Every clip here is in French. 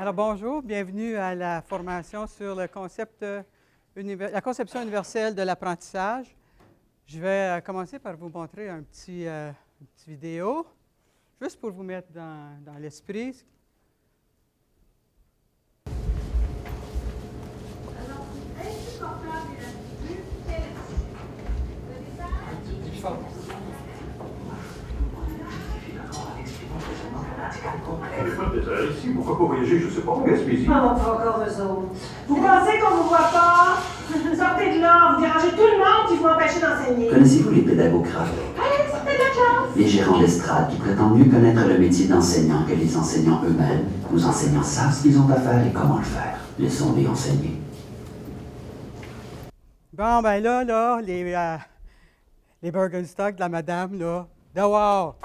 Alors bonjour, bienvenue à la formation sur le concept, la conception universelle de l'apprentissage. Je vais commencer par vous montrer une petite vidéo, juste pour vous mettre dans l'esprit. Alors, insupportable et l'individu, quel est le message? Le peuple est ici, pourquoi pas voyager, je sais pas, en Gaspésie? Ah, pas encore eux autres. Vous pensez qu'on vous voit pas? Sortez de là, vous dérangez tout le monde qui vous empêchez d'enseigner. Connaissez-vous les pédagogrammes? Allez, sortez de la classe! Les gérants d'estrade qui prétendent mieux connaître le métier d'enseignant que les enseignants eux-mêmes. Nos enseignants savent ce qu'ils ont à faire et comment le faire. Laissons-les enseigner. Bon, ben là, les Birkenstock de la madame, là, dehors!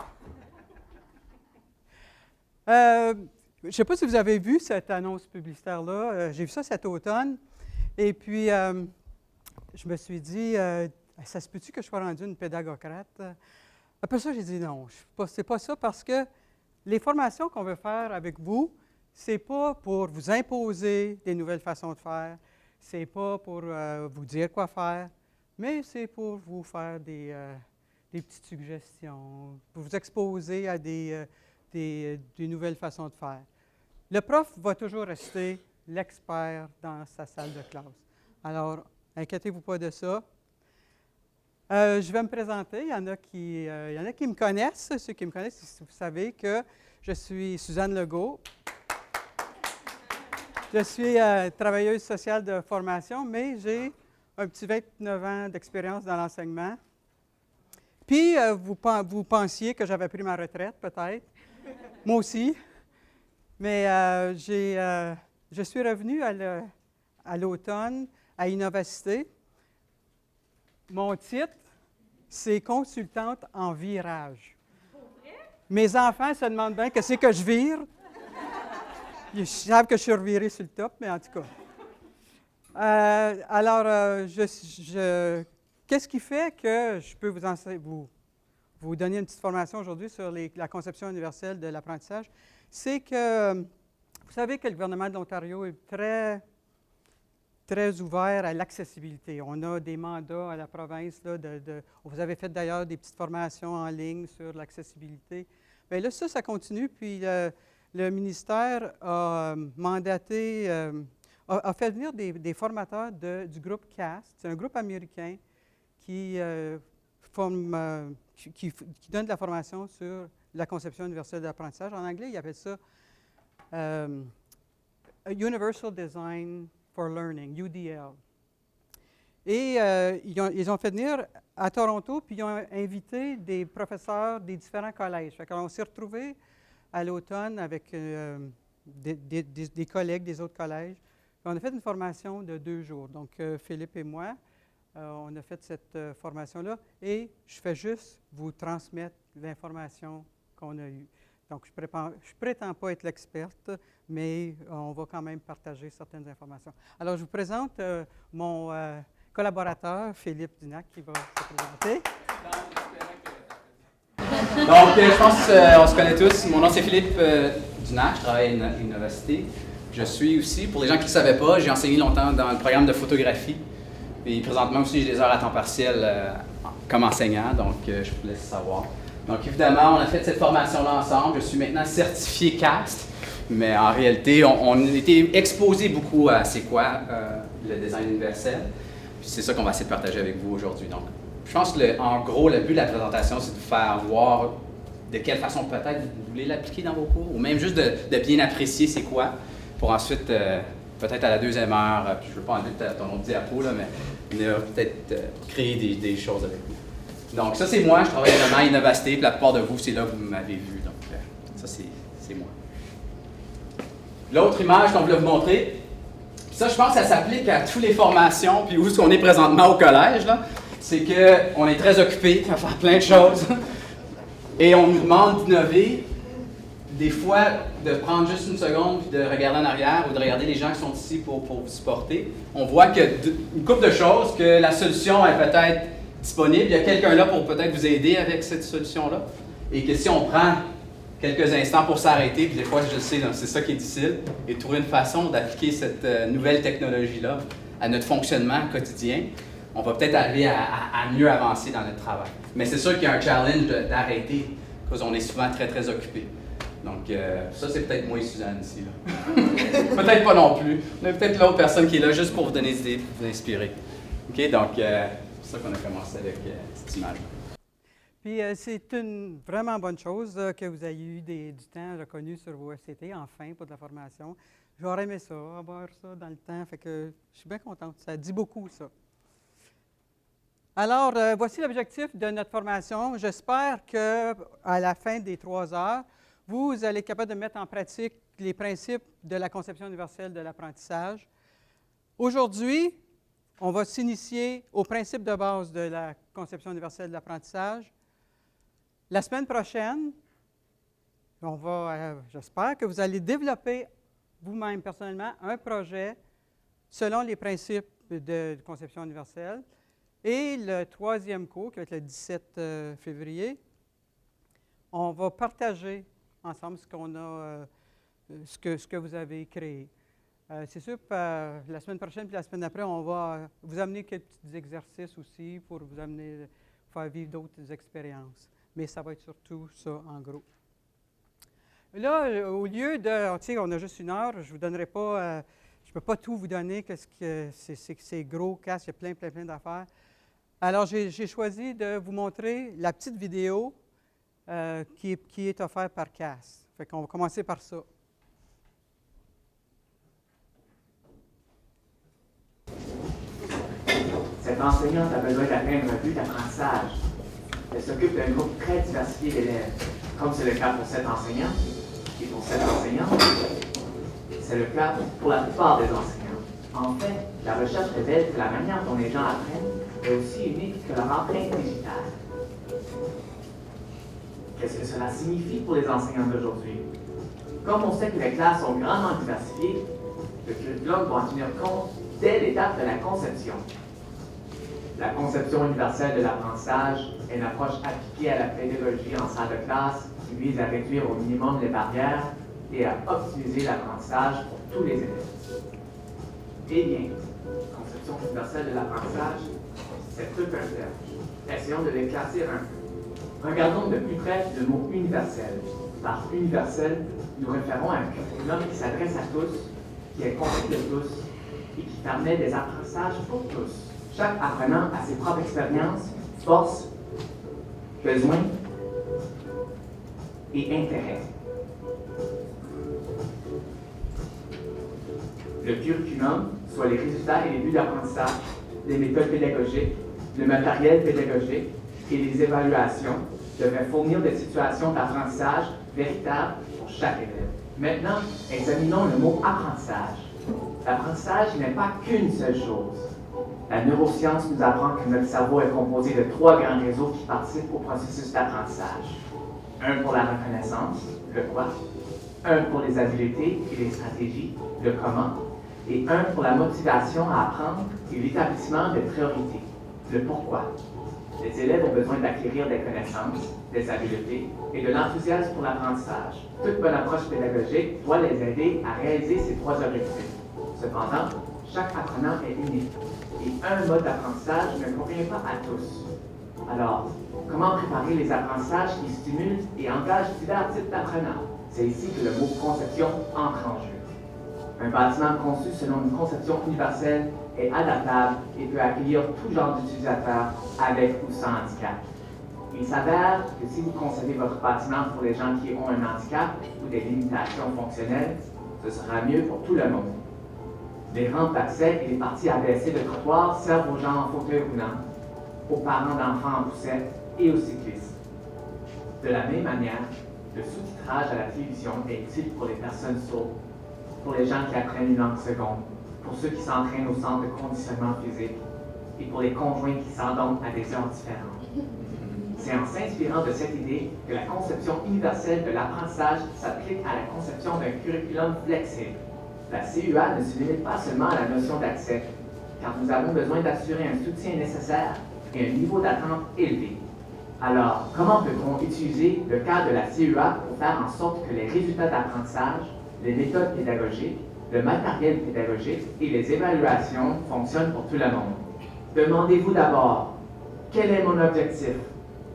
Je ne sais pas si vous avez vu cette annonce publicitaire-là. J'ai vu ça cet automne. Et puis, je me suis dit, ça se peut-tu que je sois rendue une pédagocrate? Après ça, j'ai dit non, c'est pas ça parce que les formations qu'on veut faire avec vous, c'est pas pour vous imposer des nouvelles façons de faire, c'est pas pour vous dire quoi faire, mais c'est pour vous faire des petites suggestions, pour vous exposer à des nouvelles façons de faire. Le prof va toujours rester l'expert dans sa salle de classe. Alors, inquiétez-vous pas de ça. Je vais me présenter. Il y en a qui me connaissent. Ceux qui me connaissent, vous savez que je suis Suzanne Legault. Je suis travailleuse sociale de formation, mais j'ai un petit 29 ans d'expérience dans l'enseignement. Puis, vous pensiez que j'avais pris ma retraite, peut-être. Moi aussi. Mais je suis revenue à l'automne à Innovacité. Mon titre, c'est consultante en virage. Mes enfants se demandent bien qu'est-ce que je vire. Ils savent que je suis revirée sur le top, mais en tout cas. Qu'est-ce qui fait que je peux vous donner une petite formation aujourd'hui sur la conception universelle de l'apprentissage? C'est que vous savez que le gouvernement de l'Ontario est très, très ouvert à l'accessibilité. On a des mandats à la province. Là, vous avez fait d'ailleurs des petites formations en ligne sur l'accessibilité. Bien là, ça continue. Puis le ministère a mandaté, a fait venir des formateurs du groupe CAST. C'est un groupe américain qui donne de la formation sur la conception universelle de l'apprentissage. En anglais, ils appellent ça Universal Design for Learning, UDL. Et ils ont fait venir à Toronto, puis ils ont invité des professeurs des différents collèges. Alors, on s'est retrouvés à l'automne avec des collègues des autres collèges. Puis on a fait une formation de 2 jours. Donc, Philippe et moi, on a fait cette formation-là et je fais juste vous transmettre l'information qu'on a eue. Donc, je ne prétends pas être l'experte, mais on va quand même partager certaines informations. Alors, je vous présente mon collaborateur, Philippe Dunac, qui va se présenter. Donc, je pense qu'on se connaît tous. Mon nom, c'est Philippe Dunac, je travaille à l'université. Je suis aussi, pour les gens qui ne le savaient pas, j'ai enseigné longtemps dans le programme de photographie. Et présentement aussi, j'ai des heures à temps partiel comme enseignant, donc je vous laisse savoir. Donc évidemment, on a fait cette formation-là ensemble. Je suis maintenant certifié CAST, mais en réalité, on a été exposé beaucoup à c'est quoi le design universel. Puis c'est ça qu'on va essayer de partager avec vous aujourd'hui. Donc, je pense que en gros, le but de la présentation, c'est de vous faire voir de quelle façon peut-être vous voulez l'appliquer dans vos cours, ou même juste de bien apprécier c'est quoi, pour ensuite, peut-être à la 2e heure, puis je ne veux pas enlever ton autre diapo, là, mais peut-être créer des choses avec vous. Donc, ça, c'est moi. Je travaille vraiment à Innovacité. Puis la plupart de vous, c'est là que vous m'avez vu. Donc, ça, c'est moi. L'autre image qu'on voulait vous montrer, puis ça, je pense que ça s'applique à toutes les formations, puis où est-ce qu'on est présentement au collège, là, c'est qu'on est très occupé à faire plein de choses. Et on nous demande d'innover. Des fois, de prendre juste une seconde puis de regarder en arrière ou de regarder les gens qui sont ici pour vous supporter. On voit qu'il y a une couple de choses, que la solution est peut-être disponible. Il y a quelqu'un là pour peut-être vous aider avec cette solution-là. Et que si on prend quelques instants pour s'arrêter, puis des fois, je le sais, c'est ça qui est difficile, et trouver une façon d'appliquer cette nouvelle technologie-là à notre fonctionnement quotidien, on va peut-être arriver à mieux avancer dans notre travail. Mais c'est sûr qu'il y a un challenge d'arrêter, parce qu'on est souvent très, très occupé. Donc, ça, c'est peut-être moi et Suzanne ici. Peut-être pas non plus. On a peut-être l'autre personne qui est là juste pour vous donner des idées, pour vous inspirer. OK? Donc, c'est ça qu'on a commencé avec cette image. Puis, c'est une vraiment bonne chose que vous ayez eu du temps reconnu sur vos FCT, enfin, pour de la formation. J'aurais aimé ça, avoir ça dans le temps. Fait que je suis bien contente. Ça dit beaucoup, ça. Alors, voici l'objectif de notre formation. J'espère qu'à la fin des 3 heures, vous allez être capable de mettre en pratique les principes de la conception universelle de l'apprentissage. Aujourd'hui, on va s'initier aux principes de base de la conception universelle de l'apprentissage. La semaine prochaine, j'espère que vous allez développer vous-même personnellement un projet selon les principes de conception universelle. Et le 3e cours, qui va être le 17 février, on va partager ensemble ce qu'on a, ce que vous avez créé. C'est sûr que la semaine prochaine et la semaine d'après, on va vous amener quelques petits exercices aussi pour vous amener faire vivre d'autres expériences. Mais ça va être surtout ça en gros. Là, au lieu de, tu sais, on a juste 1 heure, je ne vous donnerai pas, je ne peux pas tout vous donner, qu'est-ce que c'est gros, casse, il y a plein d'affaires. Alors, j'ai choisi de vous montrer la petite vidéo qui est offerte par CAS. Fait qu'on va commencer par ça. Cette enseignante a besoin d'atteindre un but d'apprentissage. Elle s'occupe d'un groupe très diversifié d'élèves, comme c'est le cas pour cette enseignante et pour cette enseignante. C'est le cas pour la plupart des enseignants. En fait, la recherche révèle que la manière dont les gens apprennent est aussi unique que leur empreinte digitale. Qu'est-ce que cela signifie pour les enseignants d'aujourd'hui? Comme on sait que les classes sont grandement diversifiées, le curriculum doit en tenir compte dès l'étape de la conception. La conception universelle de l'apprentissage est une approche appliquée à la pédagogie en salle de classe qui vise à réduire au minimum les barrières et à optimiser l'apprentissage pour tous les élèves. Eh bien, conception universelle de l'apprentissage, c'est tout un terme. Essayons de les classer un peu. Regardons de plus près le mot universel. Par universel, nous référons à un curriculum qui s'adresse à tous, qui est compris de tous et qui permet des apprentissages pour tous. Chaque apprenant a ses propres expériences, forces, besoins et intérêts. Le curriculum, soit les résultats et les buts d'apprentissage, les méthodes pédagogiques, le matériel pédagogique et les évaluations, devraient fournir des situations d'apprentissage véritables pour chaque élève. Maintenant, examinons le mot apprentissage. L'apprentissage n'est pas qu'une seule chose. La neuroscience nous apprend que notre cerveau est composé de 3 grands réseaux qui participent au processus d'apprentissage. Un pour la reconnaissance, le quoi, un pour les habiletés et les stratégies, le comment, et un pour la motivation à apprendre et l'établissement des priorités, le pourquoi. Les élèves ont besoin d'acquérir des connaissances, des habiletés et de l'enthousiasme pour l'apprentissage. Toute bonne approche pédagogique doit les aider à réaliser ces 3 objectifs. Cependant, chaque apprenant est unique et un mode d'apprentissage ne convient pas à tous. Alors, comment préparer les apprentissages qui stimulent et engagent divers types d'apprenants? C'est ici que le mot conception entre en jeu. Un bâtiment conçu selon une conception universelle est adaptable et peut accueillir tout genre d'utilisateurs avec ou sans handicap. Il s'avère que si vous concevez votre bâtiment pour les gens qui ont un handicap ou des limitations fonctionnelles, ce sera mieux pour tout le monde. Les rampes d'accès et les parties abaissées de trottoir servent aux gens en fauteuil roulant, aux parents d'enfants en poussette et aux cyclistes. De la même manière, le sous-titrage à la télévision est utile pour les personnes sourdes, pour les gens qui apprennent une langue seconde, pour ceux qui s'entraînent au centre de conditionnement physique et pour les conjoints qui s'endorment à des heures différentes. C'est en s'inspirant de cette idée que la conception universelle de l'apprentissage s'applique à la conception d'un curriculum flexible. La CUA ne se limite pas seulement à la notion d'accès, car nous avons besoin d'assurer un soutien nécessaire et un niveau d'attente élevé. Alors, comment peut-on utiliser le cas de la CUA pour pour faire en sorte que les résultats d'apprentissage, les méthodes pédagogiques, le matériel pédagogique et les évaluations fonctionnent pour tout le monde. Demandez-vous d'abord, quel est mon objectif?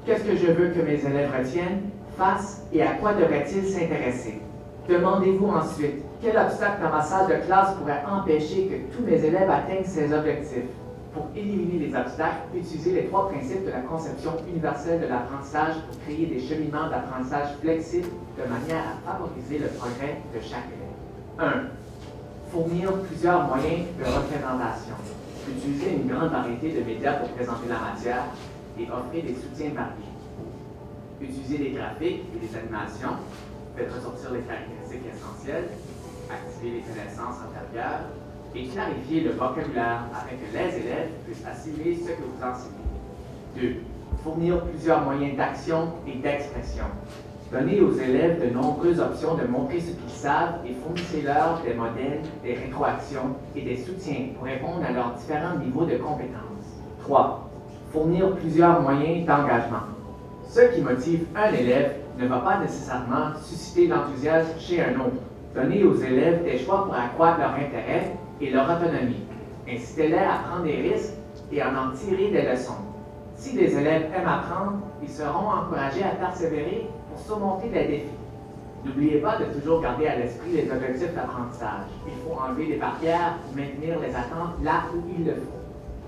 Qu'est-ce que je veux que mes élèves retiennent, fassent et à quoi devraient-ils s'intéresser? Demandez-vous ensuite, quel obstacle dans ma salle de classe pourrait empêcher que tous mes élèves atteignent ces objectifs? Pour éliminer les obstacles, utilisez les 3 principes de la conception universelle de l'apprentissage pour créer des cheminements d'apprentissage flexibles de manière à favoriser le progrès de chaque élève. 1. Fournir plusieurs moyens de représentation. Utilisez une grande variété de médias pour présenter la matière et offrir des soutiens variés. Utilisez des graphiques et des animations. Faites ressortir les caractéristiques essentielles. Activez les connaissances antérieures. Et clarifier le vocabulaire afin que les élèves puissent assimiler ce que vous enseignez. 2. Fournir plusieurs moyens d'action et d'expression. Donnez aux élèves de nombreuses options de montrer ce qu'ils savent et fournissez-leur des modèles, des rétroactions et des soutiens pour répondre à leurs différents niveaux de compétences. 3. Fournir plusieurs moyens d'engagement. Ce qui motive un élève ne va pas nécessairement susciter l'enthousiasme chez un autre. Donnez aux élèves des choix pour accroître leur intérêt et leur autonomie. Incitez-les à prendre des risques et à en tirer des leçons. Si les élèves aiment apprendre, ils seront encouragés à persévérer pour surmonter les défis. N'oubliez pas de toujours garder à l'esprit les objectifs d'apprentissage. Il faut enlever les barrières pour maintenir les attentes là où il le faut.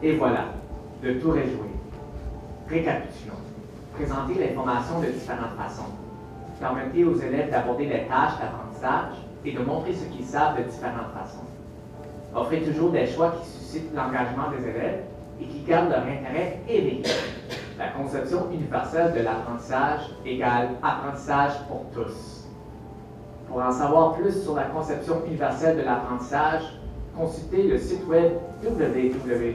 Et voilà, de tout réjouir. Récapitulons. Présentez l'information de différentes façons. Permettez aux élèves d'aborder les tâches d'apprentissage et de montrer ce qu'ils savent de différentes façons. Offrez toujours des choix qui suscitent l'engagement des élèves et qui gardent leur intérêt éveillé. La conception universelle de l'apprentissage égale apprentissage pour tous. Pour en savoir plus sur la conception universelle de l'apprentissage, consultez le site web www.cast.org.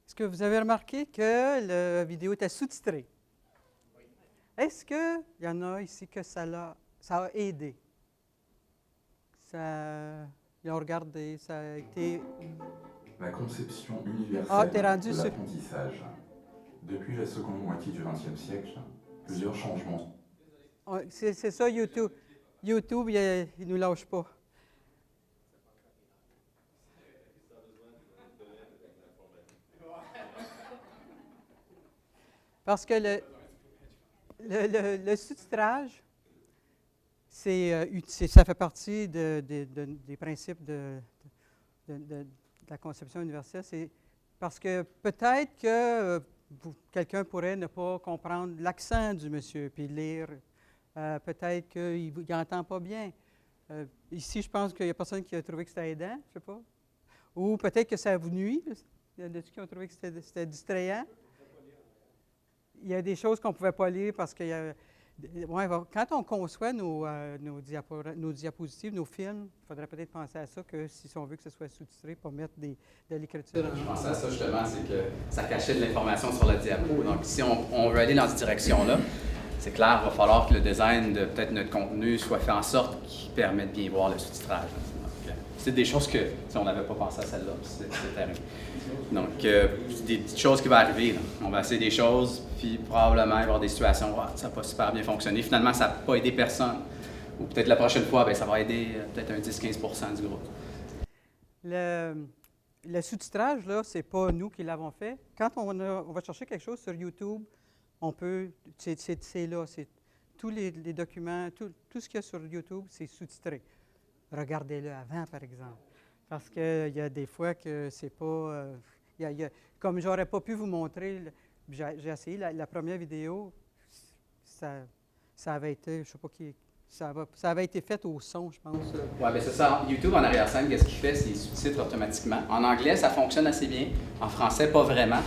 Est-ce que vous avez remarqué que la vidéo était sous-titrée? Oui. Est-ce qu'il y en a ici que ça a aidé? Ils ont regardé, ça a été... La conception universelle de rendu l'apprentissage. Depuis la seconde moitié du XXe siècle, plusieurs changements. C'est ça, YouTube. YouTube, il ne nous lâche pas. Parce que le sous-titrage, ça fait partie des principes de la conception universelle. C'est parce que peut-être que quelqu'un pourrait ne pas comprendre l'accent du monsieur, puis lire. Peut-être qu'il n'entend pas bien. Ici, je pense qu'il n'y a personne qui a trouvé que c'était aidant, je ne sais pas. Ou peut-être que ça vous nuit. Il y en a qui ont trouvé que c'était distrayant. Il y a des choses qu'on ne pouvait pas lire parce que quand on conçoit nos diapositives, nos films, il faudrait peut-être penser à ça, que si on veut que ce soit sous-titré, pas mettre de l'écriture. Je pensais à ça justement, c'est que ça cachait de l'information sur la diapo. Donc si on veut aller dans cette direction-là, c'est clair, il va falloir que le design de peut-être notre contenu soit fait en sorte qu'il permette de bien voir le sous-titrage. C'est des choses que, si on n'avait pas pensé à celle-là, c'est terrible. Donc, c'est des petites choses qui vont arriver. Là. On va essayer des choses, puis probablement il va y avoir des situations où ça n'a pas super bien fonctionné. Finalement, ça n'a pas aidé personne. Ou peut-être la prochaine fois, ça va aider peut-être un 10-15% du groupe. Le sous-titrage, là, c'est pas nous qui l'avons fait. Quand on va chercher quelque chose sur YouTube, on peut, c'est là, c'est tous les documents, tout ce qu'il y a sur YouTube, c'est sous-titré. Regardez-le avant, par exemple. Parce qu'il y a des fois que c'est pas... comme j'aurais pas pu vous montrer, j'ai essayé la première vidéo, ça avait été, je sais pas qui... Ça avait été fait au son, je pense. Oui, bien c'est ça. YouTube, en arrière-scène, qu'est-ce qu'il fait? C'est qu'il sous-titre automatiquement. En anglais, ça fonctionne assez bien. En français, pas vraiment.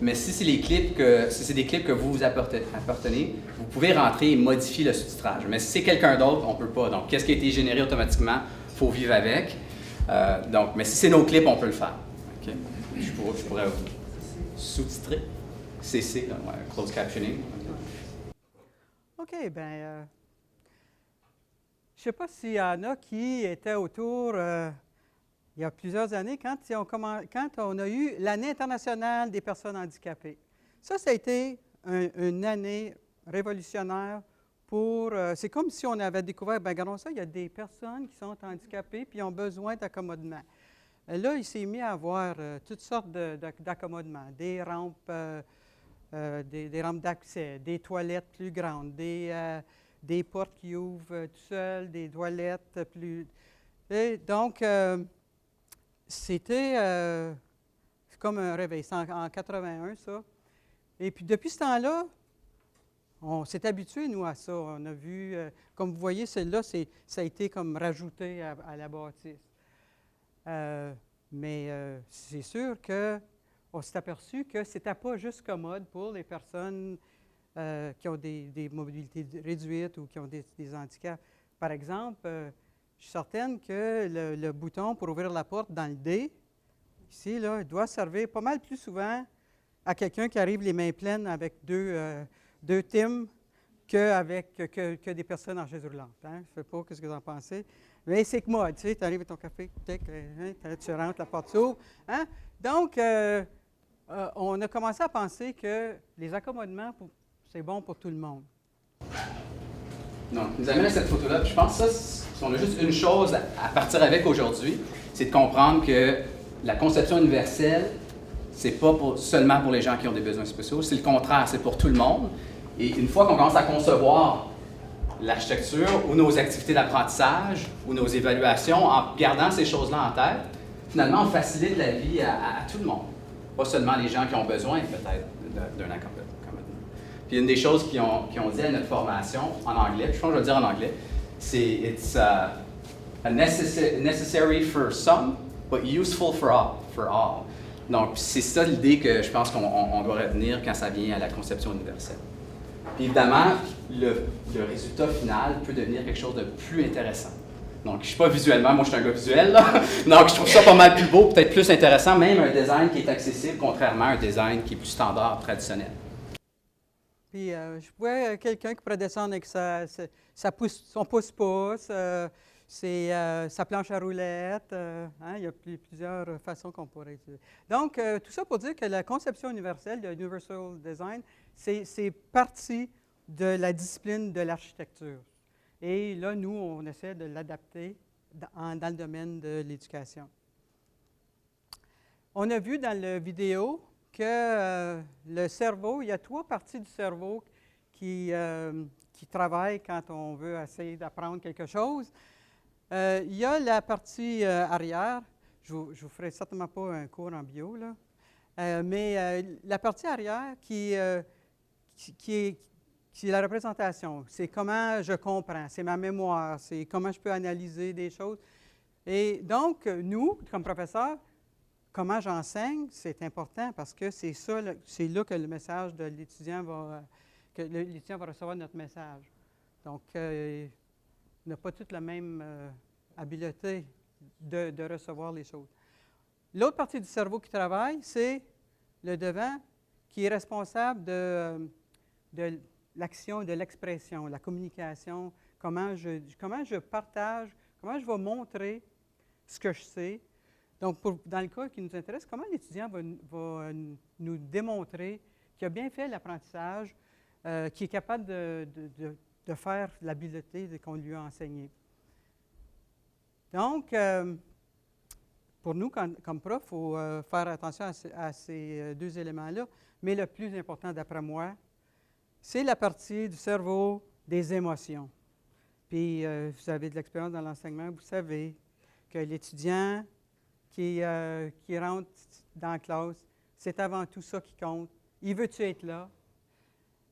Mais si c'est des clips que vous appartenez, vous pouvez rentrer et modifier le sous-titrage. Mais si c'est quelqu'un d'autre, on ne peut pas. Donc, qu'est-ce qui a été généré automatiquement? Il faut vivre avec. Mais si c'est nos clips, on peut le faire. Okay? Je pourrais vous sous-titrer. CC, là, ouais, closed captioning. OK, bien... je ne sais pas s'il y en a qui étaient autour il y a plusieurs années, quand on a eu l'année internationale des personnes handicapées. Ça a été une année révolutionnaire pour... c'est comme si on avait découvert, bien, regardons ça, il y a des personnes qui sont handicapées puis ont besoin d'accommodement. Là, il s'est mis à avoir toutes sortes d'accommodements, des rampes, des rampes d'accès, des toilettes plus grandes, des portes qui ouvrent tout seules, des toilettes plus... Et donc, c'était comme un réveil. C'est en 81, ça. Et puis, depuis ce temps-là, on s'est habitué, nous, à ça. On a vu, comme vous voyez, celle-là, ça a été comme rajouté à la bâtisse. Mais c'est sûr qu'on s'est aperçu que ce n'était pas juste commode pour les personnes qui ont des mobilités réduites ou qui ont des handicaps. Par exemple, je suis certaine que le bouton pour ouvrir la porte dans le D, ici, là, il doit servir pas mal plus souvent à quelqu'un qui arrive les mains pleines avec deux Tim que des personnes en chaise roulante. Hein? Je ne sais pas ce que vous en pensez. Mais c'est que moi, tu sais, tu arrives avec ton café, tu rentres, la porte s'ouvre. Hein? Donc, on a commencé à penser que les accommodements, c'est bon pour tout le monde. Donc, nous amène à cette photo-là. Je pense que ça, si on a juste une chose à partir avec aujourd'hui, c'est de comprendre que la conception universelle, c'est pas seulement pour les gens qui ont des besoins spéciaux, c'est le contraire, c'est pour tout le monde. Et une fois qu'on commence à concevoir l'architecture ou nos activités d'apprentissage ou nos évaluations en gardant ces choses-là en tête, finalement, on facilite la vie à tout le monde. Pas seulement les gens qui ont besoin, peut-être, d'un accommodement. Puis une des choses qu'ils ont dit à notre formation en anglais, je pense que je vais le dire en anglais, c'est « It's a necessary for some, but useful for all. Donc, c'est ça l'idée que je pense qu'on doit retenir quand ça vient à la conception universelle. Puis évidemment, le résultat final peut devenir quelque chose de plus intéressant. Donc, je ne suis pas visuellement, moi je suis un gars visuel, là. Donc je trouve ça pas mal plus beau, peut-être plus intéressant, même un design qui est accessible, contrairement à un design qui est plus standard, traditionnel. Puis je vois quelqu'un qui pourrait descendre avec son pouce-pouce, sa planche à roulettes. Hein, il y a plusieurs façons qu'on pourrait utiliser. Donc, tout ça pour dire que la conception universelle, le Universal Design, c'est partie de la discipline de l'architecture. Et là, nous, on essaie de l'adapter dans le domaine de l'éducation. On a vu dans la vidéo que le cerveau, il y a 3 parties du cerveau qui travaillent quand on veut essayer d'apprendre quelque chose. Il y a la partie arrière. Je ne vous ferai certainement pas un cours en bio, là. Mais la partie arrière qui est la représentation. C'est comment je comprends, c'est ma mémoire, c'est comment je peux analyser des choses. Et donc, nous, comme professeurs, comment j'enseigne, c'est important parce que c'est là que le message de l'étudiant que l'étudiant va recevoir notre message. Donc, il n'a pas toute la même habileté de recevoir les choses. L'autre partie du cerveau qui travaille, c'est le devant qui est responsable de l'action, de l'expression, la communication, comment je partage, comment je vais montrer ce que je sais. Donc, dans le cas qui nous intéresse, comment l'étudiant va nous démontrer qu'il a bien fait l'apprentissage, qu'il est capable de faire l'habileté qu'on lui a enseignée. Donc, pour nous, comme prof, il faut faire attention à ces 2 éléments-là. Mais le plus important, d'après moi, c'est la partie du cerveau des émotions. Puis, vous avez de l'expérience dans l'enseignement, vous savez que l'étudiant qui rentre dans la classe, c'est avant tout ça qui compte. Il veut-tu être là?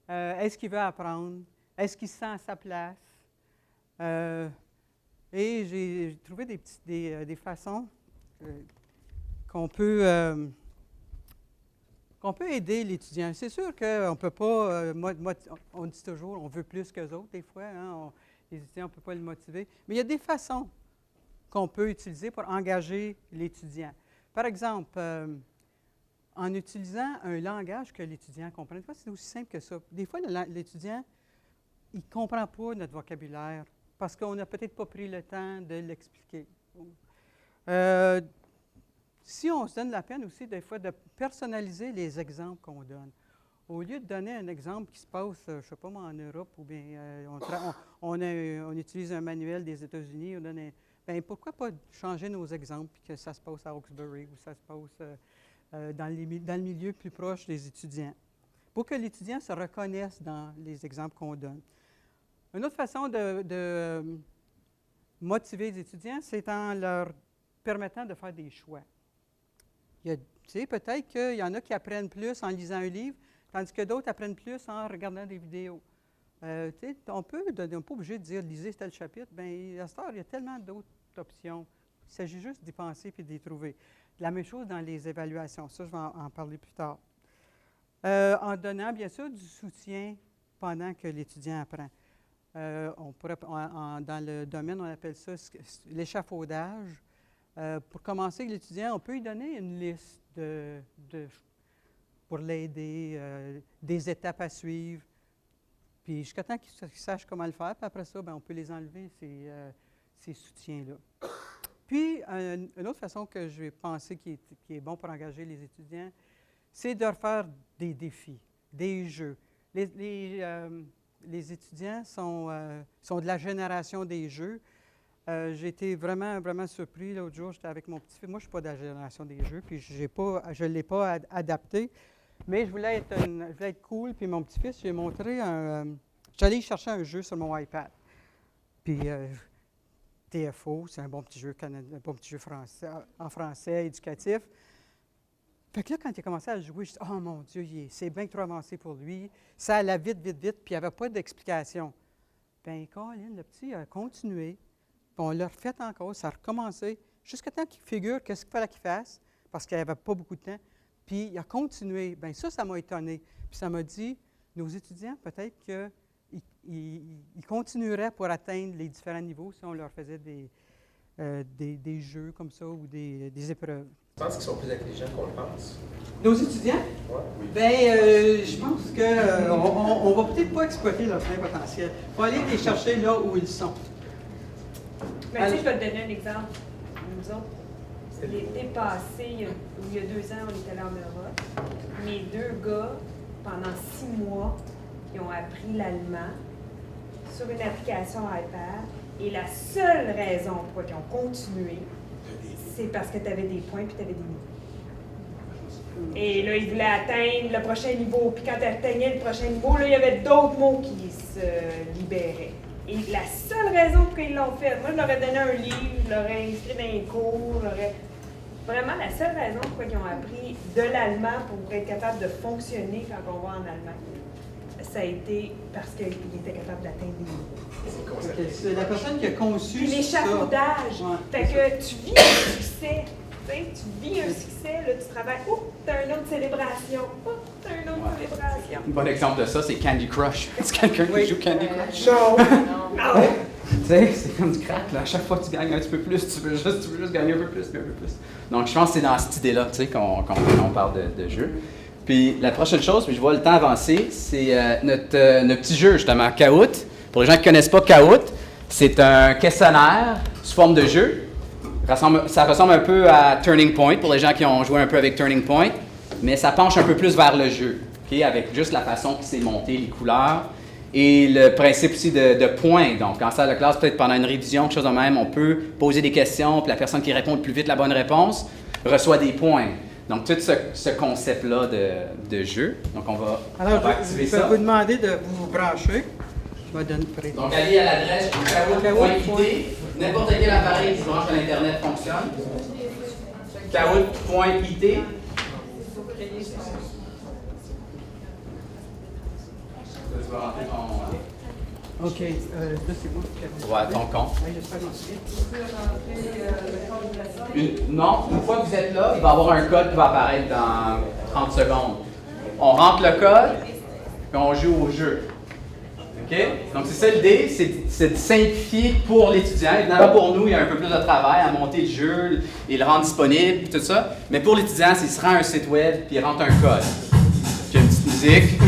Est-ce qu'il veut apprendre? Est-ce qu'il se sent à sa place? Et j'ai trouvé des façons qu'on peut aider l'étudiant. C'est sûr qu'on ne peut pas, on dit toujours, on veut plus qu'eux autres des fois, hein, les étudiants, on ne peut pas les motiver. Mais il y a des façons qu'on peut utiliser pour engager l'étudiant. Par exemple, en utilisant un langage que l'étudiant comprend. Des fois, c'est aussi simple que ça. Des fois, l'étudiant, il ne comprend pas notre vocabulaire parce qu'on n'a peut-être pas pris le temps de l'expliquer. Si on se donne la peine aussi, des fois, de personnaliser les exemples qu'on donne. Au lieu de donner un exemple qui se passe, je ne sais pas moi, en Europe, ou bien on utilise un manuel des États-Unis, bien, pourquoi pas changer nos exemples et que ça se passe à Hawkesbury ou ça se passe dans le milieu plus proche des étudiants, pour que l'étudiant se reconnaisse dans les exemples qu'on donne. Une autre façon de motiver les étudiants, c'est en leur permettant de faire des choix. Peut-être qu'il y en a qui apprennent plus en lisant un livre, tandis que d'autres apprennent plus en regardant des vidéos. On n'est pas obligé de dire « lisez tel chapitre ». Bien, à cette heure, il y a tellement d'autres options. Il s'agit juste d'y penser et d'y trouver. La même chose dans les évaluations. Ça, je vais en parler plus tard. En donnant, bien sûr, du soutien pendant que l'étudiant apprend. Dans le domaine, on appelle ça l'échafaudage. Pour commencer avec l'étudiant, on peut lui donner une liste pour l'aider, des étapes à suivre, puis jusqu'à temps qu'il sache comment le faire. Puis après ça, bien, on peut les enlever, ces soutiens-là. Puis, une autre façon que je vais penser qui est bon pour engager les étudiants, c'est de refaire des défis, des jeux. Les étudiants sont de la génération des jeux. J'ai été vraiment, vraiment surpris. L'autre jour, j'étais avec mon petit-fils. Moi, je ne suis pas de la génération des jeux, puis je ne l'ai pas adapté. Mais je voulais être cool. Puis mon petit-fils, j'ai montré j'allais chercher un jeu sur mon iPad. Puis TFO, c'est un bon petit jeu canadien, un bon petit jeu français, en français, éducatif. Fait que là, quand il a commencé à jouer, je dis « Oh mon Dieu, c'est bien trop avancé pour lui. » Ça allait vite, vite, vite, puis il n'y avait pas d'explication. Bien, Colin, le petit a continué. Puis on l'a refait encore, ça a recommencé, jusqu'à temps qu'il figure qu'est-ce qu'il fallait qu'il fasse, parce qu'il n'y avait pas beaucoup de temps. Puis il a continué. Bien, ça m'a étonné. Puis ça m'a dit, nos étudiants, peut-être qu'ils continueraient pour atteindre les différents niveaux si on leur faisait des jeux comme ça ou des épreuves. Tu penses qu'ils sont plus intelligents qu'on le pense? Nos étudiants? Oui. Bien, je pense qu'on ne va peut-être pas exploiter leur plein potentiel. Il faut aller les chercher là où ils sont. Mais tu sais, je vais te donner un exemple. Nous autres, l'été passé, il y a 2 ans, on était là en Europe. Mes 2 gars, pendant 6 mois, ils ont appris l'allemand sur une application iPad. Et la seule raison pourquoi ils ont continué, c'est parce que tu avais des points puis tu avais des niveaux. Et là, ils voulaient atteindre le prochain niveau. Puis quand tu atteignais le prochain niveau, là, il y avait d'autres mots qui se libéraient. Et la seule raison pour qu'ils l'ont fait, moi, je leur ai donné un livre, je leur ai inscrit dans les cours, vraiment, la seule raison pourquoi ils ont appris de l'allemand pour être capable de fonctionner quand on va en Allemagne, ça a été parce qu'ils étaient capables d'atteindre des niveaux. C'est la personne qui a conçu puis l'échafaudage. Ouais. Fait que tu vis un succès. Tu vis un succès, là, tu travailles. Oh, t'as un autre célébration. Oh, t'as une autre célébration. Un bon exemple de ça, c'est Candy Crush. C'est quelqu'un qui joue Candy Crush. Non. Tu sais, c'est comme du crack, là. À chaque fois que tu gagnes un petit peu plus, tu veux juste gagner un peu plus, puis un peu plus. Donc, je pense que c'est dans cette idée-là, tu sais, qu'on parle de jeu. Puis, la prochaine chose, puis je vois le temps avancer, c'est notre petit jeu, justement, Kahoot. Pour les gens qui ne connaissent pas Kahoot, c'est un questionnaire sous forme de jeu. Ça ressemble un peu à Turning Point, pour les gens qui ont joué un peu avec Turning Point, mais ça penche un peu plus vers le jeu, okay, avec juste la façon que c'est monté, les couleurs, et le principe aussi de points. Donc, en salle de classe, peut-être pendant une révision, quelque chose de même, on peut poser des questions, puis la personne qui répond le plus vite la bonne réponse reçoit des points. Donc, tout ce concept-là de jeu. Donc, on va activer ça. Je vais vous demander de vous brancher. Je vais donner près. Donc, allez à l'adresse kahoot.it. N'importe quel appareil qui se branche à l'Internet fonctionne. Kahoot.it. OK. Là, c'est moi qui Ouais, ton compte. J'espère que Non, une fois que vous êtes là, il va y avoir un code qui va apparaître dans 30 secondes. On rentre le code, puis on joue au jeu. OK? Donc, c'est ça l'idée, c'est de simplifier pour l'étudiant. Évidemment, pour nous, il y a un peu plus de travail à monter le jeu et le rendre disponible, tout ça. Mais pour l'étudiant, c'est qu'il se rend à un site web, puis il rentre un code. Puis une petite musique.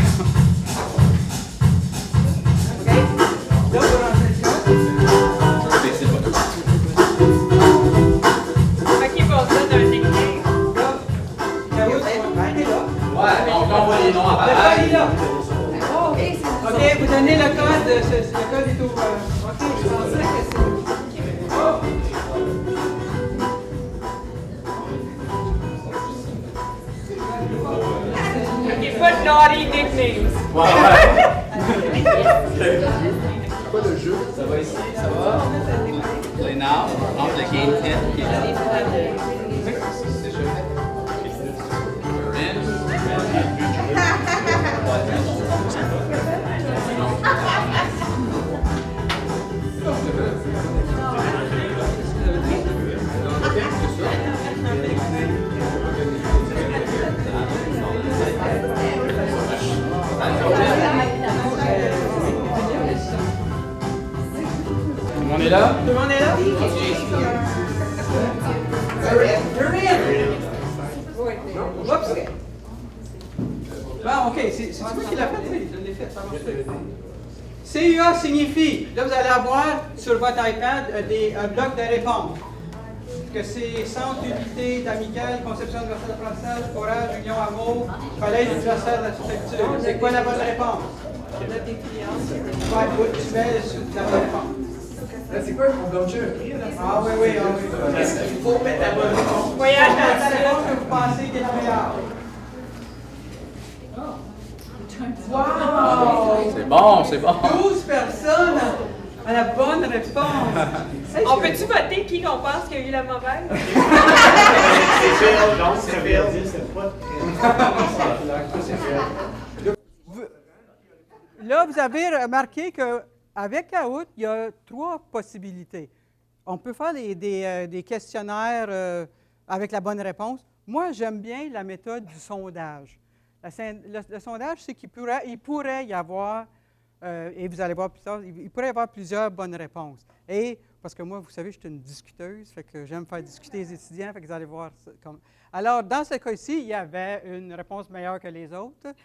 était là. Ouais, donc là, on voit les noms Le code apparaître. est là. Oh, OK, c'est ça. OK, vous donnez le code. Le code est au... OK, je pensais que c'est... Oh. OK, pas de naughty nicknames. Ouais. C'est quoi le jeu? Ça va ici, ça va. Play now. Entre le game 10 qui est là. C'est sûr. Tout le monde est là? Tout le monde est là? Oups! Bon, OK, c'est moi qui l'ai fait? Oui, je l'ai fait, ça marche. CUA signifie, là vous allez avoir sur votre iPad un bloc de réponses. Que c'est Centre d'unité d'amicale, conception universelle d'apprentissage, courage, union, amour, collège universel d'architecture. C'est quoi la bonne réponse? Ouais, oui, tu mets la bonne réponse. C'est quoi? On donne-tu un prix, là? Ah oui, oui, ah oui. Il faut mettre la bonne réponse. Voyage La dans le réponse que vous pensez qui est la meilleure. Wow! C'est bon, c'est bon. 12 personnes à la bonne réponse. Hey, On peut-tu voter qui qu'on pense qui a eu la mauvaise? C'est Phil, c'est pas Là, vous avez remarqué qu'avec Kahoot, il y a 3 possibilités. On peut faire des questionnaires avec la bonne réponse. Moi, j'aime bien la méthode du sondage. Le sondage, c'est qu'il pourrait y avoir, et vous allez voir plus tard, il pourrait y avoir plusieurs bonnes réponses. Et, parce que moi, vous savez, je suis une discuteuse, fait que j'aime faire discuter les étudiants, fait que vous allez voir. Alors, dans ce cas-ci, il y avait une réponse meilleure que les autres,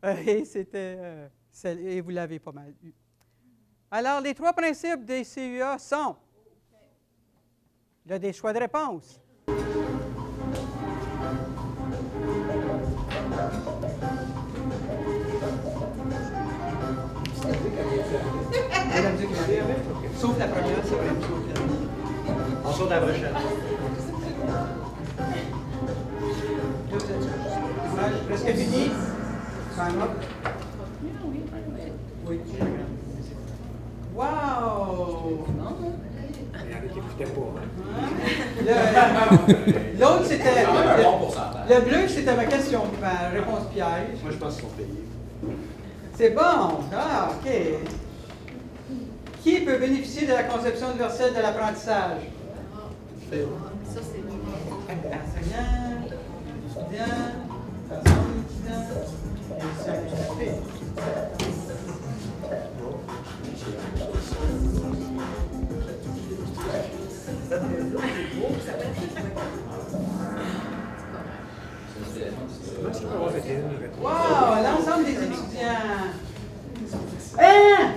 et et vous l'avez pas mal eu. Alors, les 3 principes des CUA sont, il y a des choix de réponse. Sauf la première, c'est vrai. On saute la prochaine. Presque fini. Time up. Oui. Wow! Il y en a qui n'écoutaient pas. L'autre, c'était... Un bon pourcentage. Le bleu, c'était ma question, ma réponse piège. Moi, je pense qu'ils sont payés. C'est bon. Ah, OK. Qui peut bénéficier de la conception universelle de l'apprentissage? Ça, c'est Enseignant, étudiant, personne étudiant, et wow, l'ensemble des étudiants. Hein?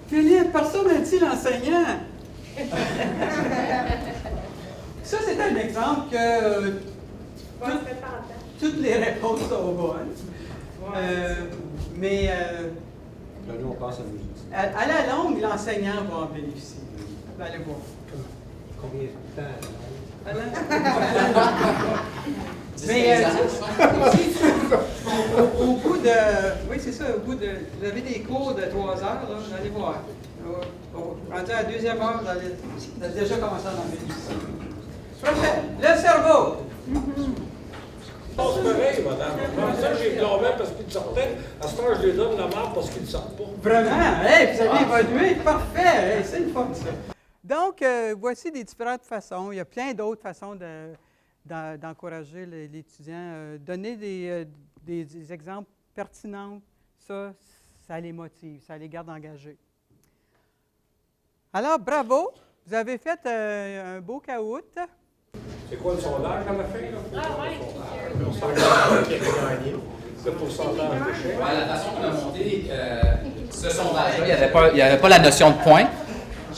Philippe, personne n'a dit l'enseignant. Ça, c'est un exemple que toutes les réponses sont bonnes. Mais Nous, on pense à nous. à la longue, l'enseignant va en bénéficier. Vous allez voir. Combien de temps? Mais au bout de... Oui, c'est ça. Au bout de... Vous avez des cours de 3 heures, là, vous allez voir. Rendu à la 2e heure, vous allez déjà commencer à en bénéficier. Prochain. Le cerveau. C'est pareil, madame. Ça, j'ai blâmé parce qu'ils sortaient. À ce temps, je les donne la marque parce qu'ils ne sortent pas. Vraiment? Hey, vous avez évolué. Parfait. Hey, c'est une fun, ça. Donc, voici des différentes façons. Il y a plein d'autres façons d'encourager l'étudiant. Donner des exemples pertinents, ça les motive, ça les garde engagés. Alors, bravo. Vous avez fait un beau Kahoot. C'est quoi le sondage à la fin? Là? Ah, ouais. On s'en regarde qui a gagné. Le pourcentage d'échec. Ouais, la façon qu'on a monté ce sondage-là, il n'y avait pas la notion de points,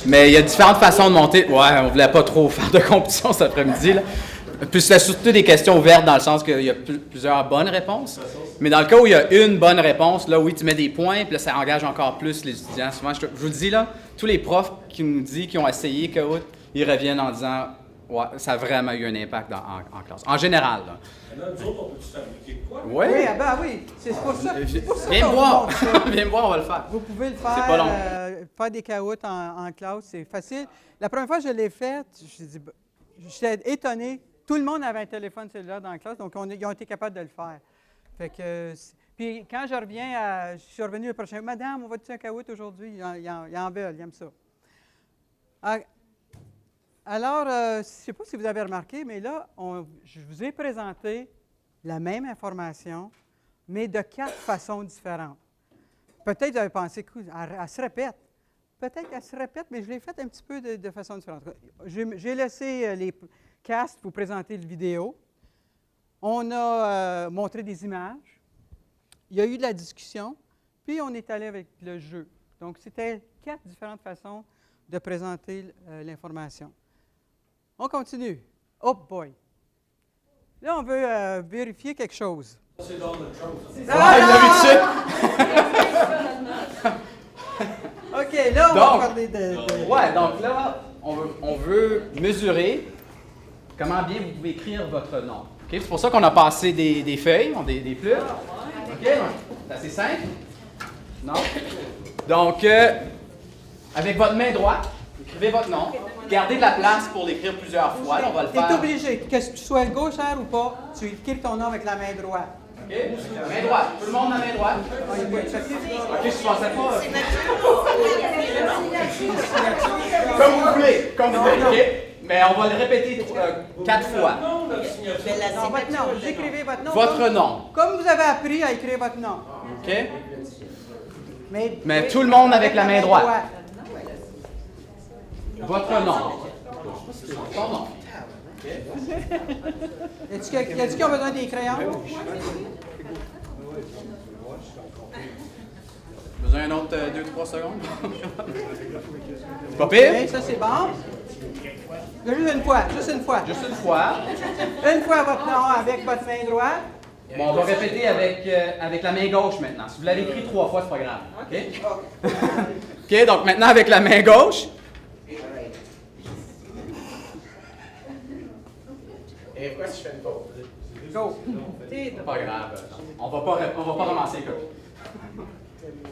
mais il y a différentes façons de monter. Ouais, on ne voulait pas trop faire de compétition cet après-midi. Là. Puis c'était surtout des questions ouvertes dans le sens qu'il y a plusieurs bonnes réponses. Mais dans le cas où il y a une bonne réponse, là, oui, tu mets des points, puis là, ça engage encore plus les étudiants. Souvent, je vous le dis, là, tous les profs qui nous disent qu'ils ont essayé Kahoot, ils reviennent en disant « Ouais, ça a vraiment eu un impact en classe. » En général, là. Et là, nous autres, on peut-tu fabriquer quoi? Oui. Oui, oui. C'est pour ça. Viens me voir. Viens me voir, on va le faire. Vous pouvez le faire. C'est pas long. Faire des Kahoot en classe, c'est facile. La première fois que je l'ai fait, j'étais étonné. Tout le monde avait un téléphone cellulaire dans la classe, donc ils ont été capables de le faire. Fait que, puis quand je reviens, je suis revenu le prochain. Madame, on va-tu un Kahoot aujourd'hui? Ils en veulent, ils aiment ça. Alors, je ne sais pas si vous avez remarqué, mais là, je vous ai présenté la même information, mais de 4 façons différentes. Peut-être vous avez pensé qu'elle se répète. Peut-être qu'elle se répète, mais je l'ai faite un petit peu de façon différente. J'ai laissé les castes vous présenter la vidéo. On a montré des images. Il y a eu de la discussion, puis on est allé avec le jeu. Donc, c'était 4 différentes façons de présenter l'information. On continue. Oh boy! Là, on veut vérifier quelque chose. C'est Donald Trump. Ah, il l'a vu OK, là, on va parler de... Ouais, donc là, on veut mesurer comment bien vous pouvez écrire votre nom. Okay? C'est pour ça qu'on a passé des feuilles, des plumes. OK? C'est assez simple. Non? Donc, avec votre main droite, écrivez votre nom. Gardez de la place pour l'écrire plusieurs fois. Là, on va le faire. Tu es obligé, que tu sois gauchère ou pas, tu écris ton nom avec la main droite. OK? Main droite. Tout le monde la main droite. OK, je pensais pas. Comme vous voulez. Comme vous voulez. OK? Mais on va le répéter 4 fois. Non, votre nom. Vous écrivez votre nom. Votre nom. Comme vous avez appris à écrire votre nom. OK? Mais tout le monde avec la main droite. Votre nom. Ton nom. OK? Y a-t-il qui ont besoin des crayons? Besoin d'un autre 2-3 secondes? C'est pas pire? OK, ça c'est bon. Juste une fois, juste une fois. Juste une fois. Une fois votre nom avec votre main droite. Bon, on va répéter avec la main gauche maintenant. Si vous l'avez écrit 3 fois, c'est pas grave. OK? OK, donc maintenant avec la main gauche. Et quoi si je fais une pause? Go. Pas grave. On va pas ramasser les copies.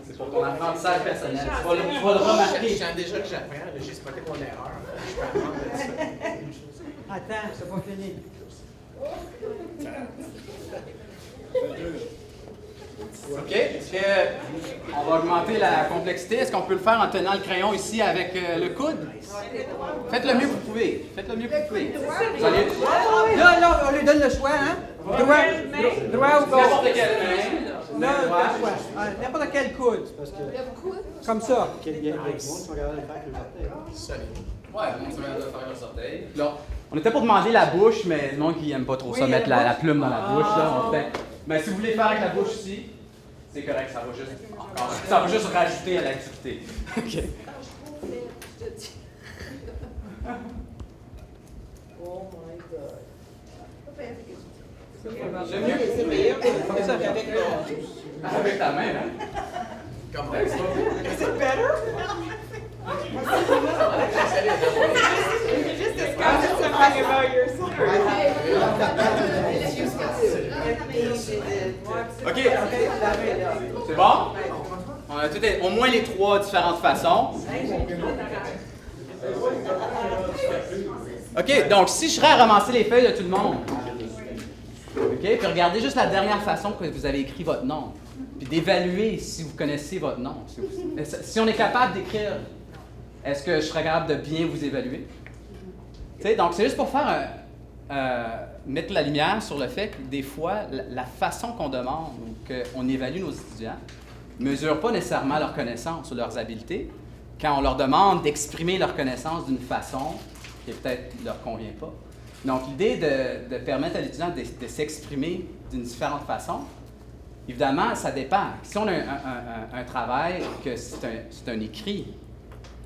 C'est pour ton apprentissage personnel. Tu vas le remarquer. Je sens déjà que j'apprends. J'ai spoté mon erreur. Je peux apprendre de ça. Attends, c'est pas fini. OK. On va augmenter la complexité. Est-ce qu'on peut le faire en tenant le crayon ici avec le coude? Faites le mieux que vous pouvez. Faites le mieux que vous pouvez. Vous allez... Là, on lui donne le choix, hein? Droit ou gauche? N'importe quelle main. Là, le choix. N'importe quel coude. Comme ça. Ouais, on se met à faire le orteil. Là, on était pour demander la bouche, mais le monde qui n'aime pas trop ça, mettre la plume dans la bouche, là, on fait. Mais si vous voulez faire avec la bouche ici, c'est correct, ça va juste rajouter à l'activité. OK. Oh my God. J'aime mieux que c'est meilleur que ça avec ta main, hein? Comme ça. Is it better? Just discuss something about yourself. OK. C'est bon? On a au moins les 3 différentes façons. OK, donc si je serais à ramasser les feuilles de tout le monde, OK, puis regardez juste la dernière façon que vous avez écrit votre nom, puis d'évaluer si vous connaissez votre nom. Si on est capable d'écrire, est-ce que je serais capable de bien vous évaluer? T'sais, donc, c'est juste pour faire mettre la lumière sur le fait que des fois, la façon qu'on demande ou qu'on évalue nos étudiants ne mesure pas nécessairement leurs connaissances ou leurs habiletés quand on leur demande d'exprimer leurs connaissances d'une façon qui peut-être ne leur convient pas. Donc, l'idée de permettre à l'étudiant de s'exprimer d'une différente façon, évidemment, ça dépend. Si on a un travail que c'est un écrit,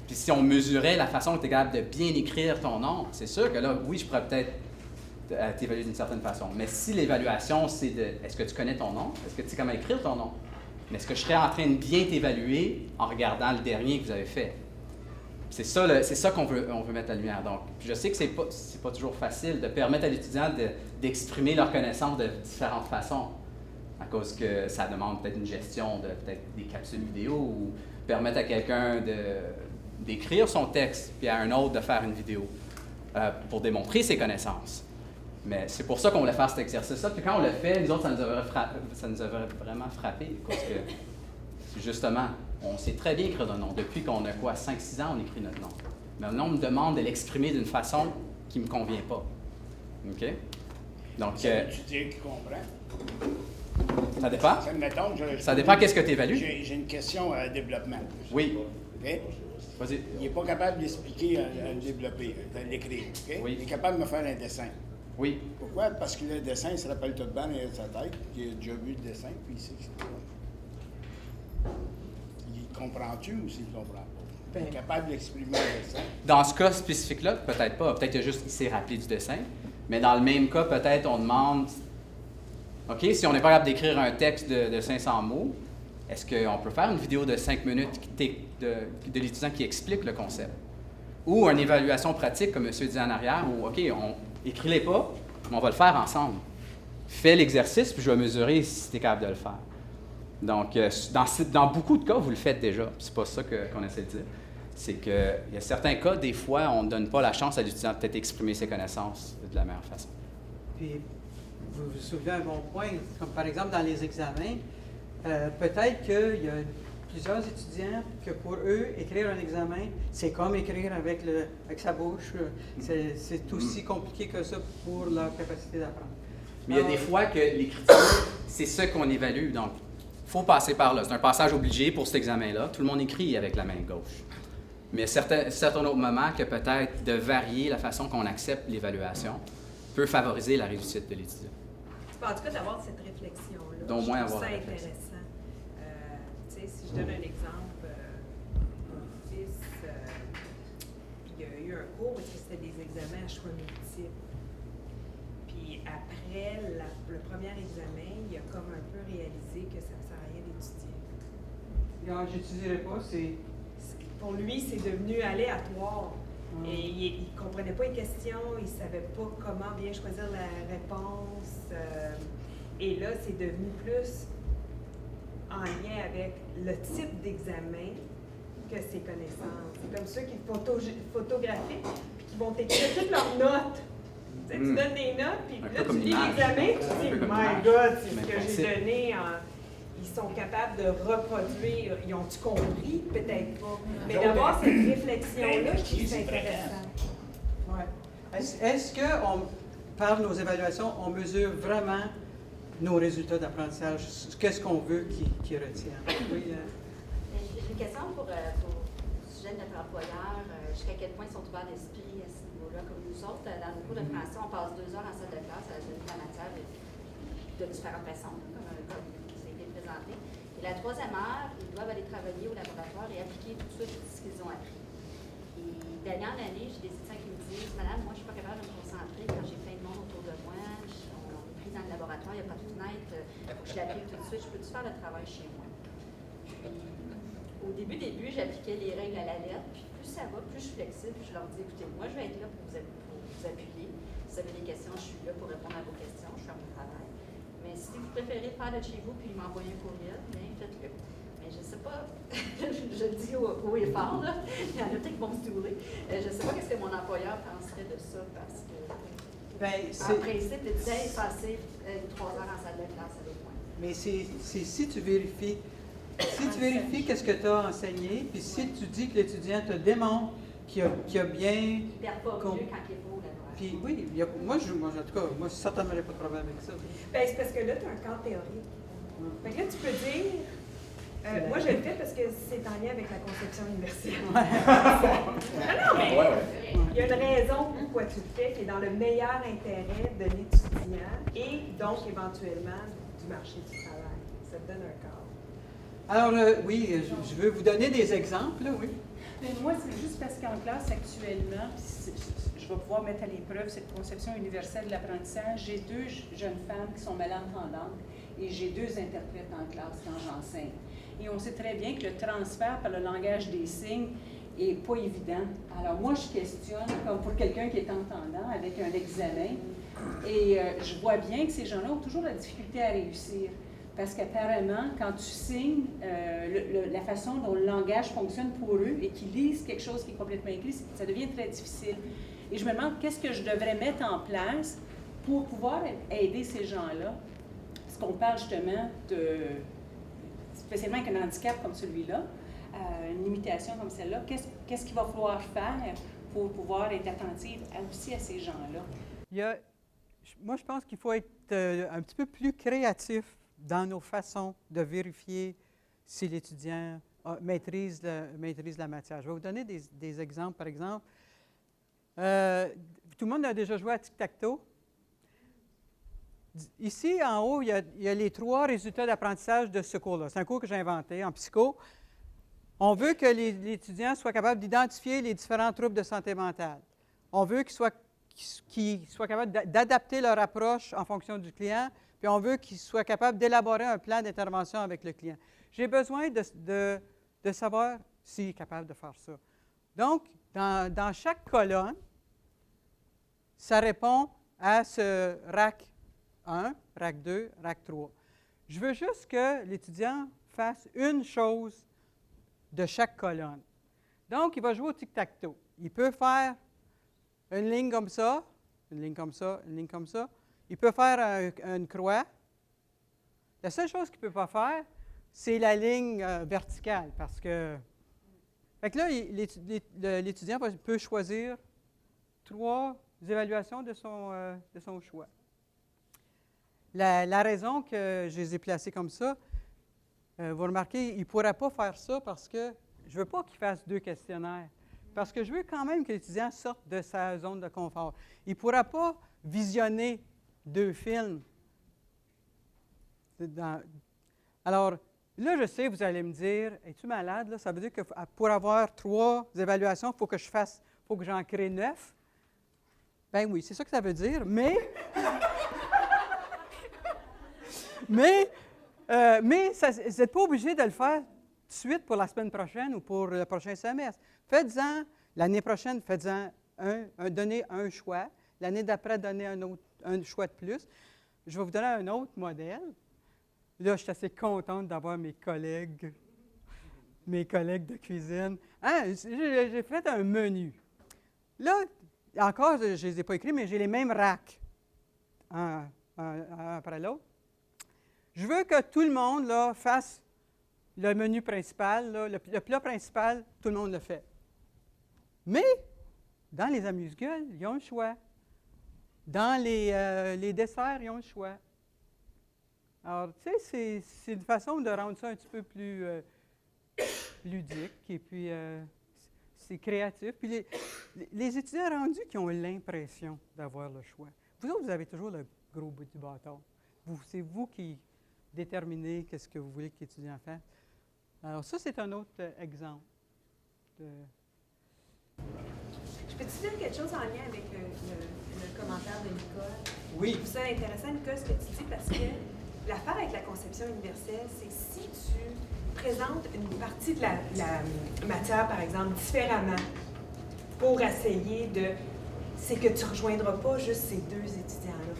puis si on mesurait la façon dont tu es capable de bien écrire ton nom, c'est sûr que là, oui, je pourrais peut-être t'évaluer d'une certaine façon. Mais si l'évaluation, c'est de est-ce que tu connais ton nom? Est-ce que tu sais comment écrire ton nom? Mais est-ce que je serais en train de bien t'évaluer en regardant le dernier que vous avez fait? C'est ça qu'on veut mettre en lumière. Donc, je sais que c'est pas toujours facile de permettre à l'étudiant d'exprimer leurs connaissances de différentes façons, à cause que ça demande peut-être une gestion de peut-être des capsules vidéo ou permettre à quelqu'un d'écrire son texte, puis à un autre de faire une vidéo pour démontrer ses connaissances. Mais c'est pour ça qu'on voulait faire cet exercice-là. Puis quand on l'a fait, nous autres, ça nous avait vraiment frappé, parce que justement, on sait très bien écrire notre nom. Depuis qu'on a 5-6 ans, on écrit notre nom. Mais on me demande de l'exprimer d'une façon qui ne me convient pas. OK? Donc, c'est l'étudiant qui comprend. Ça dépend. Mettons, ça dépend qu'est-ce que tu évalues. J'ai une question à développement. Oui. OK? Vas-y. Il n'est pas capable d'expliquer, à le développer, à l'écrire. OK? Oui. Il est capable de me faire un dessin. Oui. Pourquoi? Parce que le dessin, il se rappelle tout de bien dans sa tête. Il a déjà vu le dessin, puis il sait que c'est quoi. Il comprend-tu ou s'il ne comprend pas? Il est capable d'exprimer le dessin. Dans ce cas spécifique-là, peut-être pas. Peut-être qu'il s'est rappelé du dessin. Mais dans le même cas, peut-être on demande, OK, si on n'est pas capable d'écrire un texte de 500 mots, est-ce qu'on peut faire une vidéo de 5 minutes de l'étudiant qui explique le concept? Ou une évaluation pratique, comme M. dit en arrière, où, OK, écris-les pas, mais on va le faire ensemble. Fais l'exercice, puis je vais mesurer si tu es capable de le faire. Donc, dans beaucoup de cas, vous le faites déjà. C'est pas ça qu'on essaie de dire. C'est qu'il y a certains cas, des fois, on ne donne pas la chance à l'étudiant de peut-être exprimer ses connaissances de la meilleure façon. Puis, vous soulevez un bon point, comme par exemple dans les examens, peut-être qu'il y a plusieurs étudiants que pour eux, écrire un examen, c'est comme écrire avec sa bouche. C'est aussi compliqué que ça pour leur capacité d'apprendre. Mais il y a des fois que l'écriture, c'est ça qu'on évalue. Donc, il faut passer par là. C'est un passage obligé pour cet examen-là. Tout le monde écrit avec la main gauche. Mais certains autres moments que peut-être de varier la façon qu'on accepte l'évaluation peut favoriser la réussite de l'étudiant. En tout cas, d'avoir cette réflexion-là, d'au moins avoir ça la intéressant. Tu sais, si je donne un exemple, mon fils, il y a eu un cours où c'était des examens à choix multiples. Puis après le premier examen, il a comme un peu réalisé que ça ne sert à rien d'étudier. Non, j'étudierai pas, c'est... Pour lui, c'est devenu aléatoire. Et il ne comprenait pas les questions, il ne savait pas comment bien choisir la réponse. Et là, c'est devenu plus en lien avec le type d'examen que ses connaissances. C'est comme ceux qui photographient puis qui vont écrire toutes leurs notes. Tu sais, tu donnes des notes, puis là, tu lis l'examen, tu te dis, my God, c'est ce que j'ai donné. Ils sont capables de reproduire. Ils ont-tu compris? Peut-être pas. Mais d'avoir cette réflexion-là, c'est intéressant. Ouais. Est-ce que, par nos évaluations, on mesure vraiment nos résultats d'apprentissage? Qu'est-ce qu'on veut qu'ils retiennent? Oui, J'ai une question pour le sujet de notre employeur. Jusqu'à quel point ils sont ouverts d'esprit à ce niveau-là? Comme nous autres, dans le cours de français, on passe 2 heures en salle de classe à donner la matière de différentes façons, comme c'est bien présenté. Et la 3e heure, ils doivent aller travailler au laboratoire et appliquer tout de suite ce qu'ils ont appris. Et d'année en année, j'ai des étudiants qui me disent, Madame, moi, je ne suis pas capable de me concentrer quand j'ai plein de monde autour de moi. On est pris dans le laboratoire, il n'y a pas de fenêtre. Il faut que je l'applique tout de suite. Je peux-tu faire le travail chez moi? Au début, j'appliquais les règles à la lettre. Puis plus ça va, plus je suis flexible. Puis je leur dis, écoutez, moi, je vais être là pour vous appuyer. Si vous avez des questions, je suis là pour répondre à vos questions. Je fais mon travail. Mais si vous préférez faire de chez vous puis m'envoyer un courriel, bien, faites-le. Mais je ne sais pas, je le dis haut et fort, là. Il y en a peut-être qui vont se douler. Je ne sais pas ce que mon employeur penserait de ça parce que, en principe, le disait est passé 3 heures en salle de classe avec moi. Mais c'est si tu vérifies. Si tu vérifies qu'est-ce que tu as enseigné, puis si tu dis que l'étudiant te démontre qu'il a bien... Il ne perd pas mieux quand il est beau, là. Puis oui, moi, en tout cas, moi, certainement, j'ai pas de problème avec ça. Bien, c'est parce que là, tu as un camp théorique. Fait que là, tu peux dire... moi, je le fais parce que c'est en lien avec la conception universelle. Non, mais il y a une raison pourquoi tu le fais qui est dans le meilleur intérêt de l'étudiant et donc, éventuellement, du marché du travail. Ça te donne un cadre. Alors, oui, je veux vous donner des exemples, là, oui. Mais moi, c'est juste parce qu'en classe actuellement, je vais pouvoir mettre à l'épreuve cette conception universelle de l'apprentissage. J'ai 2 jeunes femmes qui sont malentendantes et j'ai 2 interprètes en classe quand j'enseigne. Et on sait très bien que le transfert par le langage des signes n'est pas évident. Alors moi, je questionne, comme pour quelqu'un qui est entendant, avec un examen, et je vois bien que ces gens-là ont toujours la difficulté à réussir. Parce qu'apparemment, quand tu signes, la façon dont le langage fonctionne pour eux et qu'ils lisent quelque chose qui est complètement écrit, ça devient très difficile. Et je me demande qu'est-ce que je devrais mettre en place pour pouvoir aider ces gens-là. Parce qu'on parle justement spécialement avec un handicap comme celui-là, une limitation comme celle-là, qu'est-ce qu'il va falloir faire pour pouvoir être attentive aussi à ces gens-là? Moi, je pense qu'il faut être un petit peu plus créatif dans nos façons de vérifier si l'étudiant maîtrise la matière. Je vais vous donner des exemples. Par exemple, tout le monde a déjà joué à tic-tac-toe. Ici, en haut, il y a les 3 résultats d'apprentissage de ce cours-là. C'est un cours que j'ai inventé en psycho. On veut que l'étudiant soit capable d'identifier les différents troubles de santé mentale. On veut qu'ils soient capables d'adapter leur approche en fonction du client, puis on veut qu'ils soient capables d'élaborer un plan d'intervention avec le client. J'ai besoin de savoir s'il est capable de faire ça. Donc, dans chaque colonne, ça répond à ce RAC 1, RAC 2, RAC 3. Je veux juste que l'étudiant fasse une chose de chaque colonne. Donc, il va jouer au tic-tac-toe. Il peut faire une ligne comme ça, une ligne comme ça, une ligne comme ça. Il peut faire une croix. La seule chose qu'il ne peut pas faire, c'est la ligne verticale, parce que... Fait que là, l'étudiant peut choisir 3 évaluations de son choix. La raison que je les ai placées comme ça, vous remarquez, il ne pourra pas faire ça parce que je ne veux pas qu'il fasse 2 questionnaires. Parce que je veux quand même que l'étudiant sorte de sa zone de confort. Il ne pourra pas visionner 2 films. Alors, là, je sais, vous allez me dire, es-tu malade? Là? Ça veut dire que pour avoir 3 évaluations, il faut que j'en crée 9. Ben oui, c'est ça que ça veut dire, mais... mais vous n'êtes pas obligé de le faire tout de suite pour la semaine prochaine ou pour le prochain semestre. Faites-en, l'année prochaine, donnez un choix. L'année d'après, donnez un choix de plus. Je vais vous donner un autre modèle. Là, je suis assez contente d'avoir mes collègues de cuisine. J'ai fait un menu. Là, encore, je ne les ai pas écrits, mais j'ai les mêmes racks, un après l'autre. Je veux que tout le monde là, fasse le menu principal, là, le plat principal, tout le monde le fait. Mais, dans les amuse-gueules, ils ont le choix. Dans les desserts, ils ont le choix. Alors, tu sais, c'est une façon de rendre ça un petit peu plus ludique, et puis c'est créatif. Puis les étudiants rendus qui ont l'impression d'avoir le choix. Vous autres, vous avez toujours le gros bout du bâton. C'est vous qui déterminez qu'est-ce que vous voulez que l'étudiant fasse. Alors, ça, c'est un autre exemple. Je peux-tu dire quelque chose en lien avec le commentaire de Nicole? Oui. Je trouve ça intéressant, Nicole, ce que tu dis, parce que l'affaire avec la conception universelle, c'est que si tu présentes une partie de la matière, par exemple, différemment, pour essayer de... c'est que tu ne rejoindras pas juste ces 2 étudiants-là.